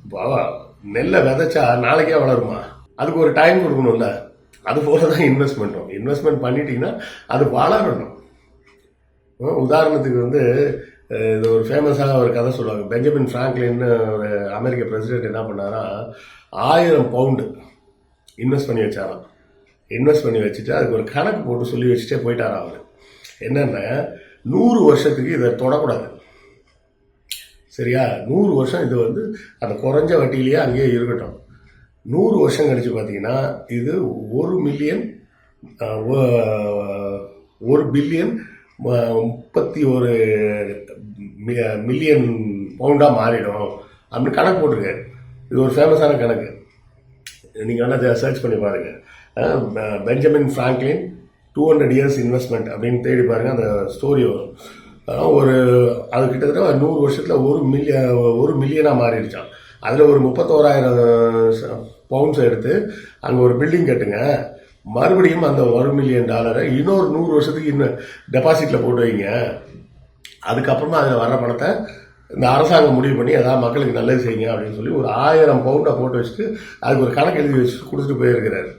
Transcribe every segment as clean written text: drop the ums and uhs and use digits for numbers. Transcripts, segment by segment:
இப்போ நெல்லை விதைச்சா நாளைக்கே வளருமா? அதுக்கு ஒரு டைம் கொடுக்கணும்ல. அது போல தான் இன்வெஸ்ட்மெண்ட்டும். இன்வெஸ்ட்மெண்ட் பண்ணிட்டீங்கன்னா அது வளரணும். உதாரணத்துக்கு இது ஒரு ஃபேமஸாக ஒரு கதை சொல்லுவாங்க. பெஞ்சமின் ஃப்ராங்க்லின்னு ஒரு அமெரிக்க பிரசிடென்ட் என்ன பண்ணாரா, 1000 பவுண்டு இன்வெஸ்ட் பண்ணி வச்சாராம். இன்வெஸ்ட் பண்ணி வச்சுட்டு அதுக்கு ஒரு கணக்கு போட்டு சொல்லி வச்சுட்டே போயிட்டாராம். அவர் என்னென்ன 100 வருஷத்துக்கு இதை தொடக்கூடாது, சரியா? 100 வருஷம் இது அந்த குறைஞ்ச வட்டியிலேயே அங்கேயே இருக்கட்டும். 100 வருஷம் கழிச்சு பார்த்தீங்கன்னா இது 1 மில்லியன் 1 பில்லியன் 31 மில்லியன் பவுண்டாக மாறிடும் அப்படின்னு கணக்கு போட்டிருக்காரு. இது ஒரு ஃபேமஸான கணக்கு. நீங்கள் வேணால் சர்ச் பண்ணி பாருங்கள். பெஞ்சமின் ஃப்ராங்க்லின் 200 இயர்ஸ் இன்வெஸ்ட்மெண்ட் அப்படின்னு தேடி பாருங்கள், அந்த ஸ்டோரி வரும். அது கிட்டத்தட்ட 100 வருஷத்தில் 1 மில்லியனாக மாறிடுச்சான். அதில் ஒரு 31,000 பவுண்ட்ஸ் எடுத்து அங்கே ஒரு பில்டிங் கட்டுங்க, மறுபடியும் அந்த $1 மில்லியன் இன்னொரு 100 வருஷத்துக்கு இன்னும் டெபாசிட்டில் போட்டு வைங்க. அதுக்கப்புறமா அதில் வர பணத்தை இந்த அரசாங்கம் முடிவு பண்ணி ஏதாவது மக்களுக்கு நல்லது செய்யுங்க அப்படின்னு சொல்லி ஒரு 1000 பவுண்டை போட்டு வச்சுட்டு அதுக்கு ஒரு கணக்கு எழுதி வச்சுட்டு கொடுத்துட்டு போயிருக்கிறாரு.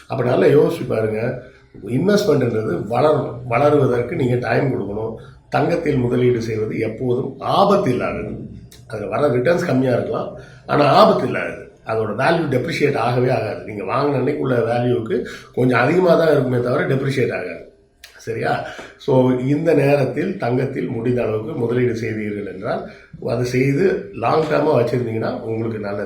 அப்போ நல்லா யோசிச்சு பாருங்க, இன்வெஸ்ட்மெண்ட்ன்றது வளருவதற்கு நீங்கள் டைம் கொடுக்கணும். தங்கத்தில் முதலீடு செய்வது எப்போதும் ஆபத்து இல்லாதது. அதில் வர ரிட்டர்ன்ஸ் கம்மியாக இருக்கலாம், ஆனால் ஆபத்து இல்லாதது. அதோட வேல்யூ டெப்ரிஷியேட் ஆகவே ஆகாது. நீங்கள் வாங்கின அன்னைக்கு உள்ள வேல்யூவுக்கு கொஞ்சம் அதிகமாக தான் இருக்குமே தவிர டெப்ரிஷியேட் ஆகாது, சரியா? ஸோ இந்த நேரத்தில் தங்கத்தில் முடிந்த அளவுக்கு முதலீடு செய்தீர்கள் என்றால் அதை செய்து லாங் டேர்மாக வச்சுருந்தீங்கன்னா உங்களுக்கு நல்லது.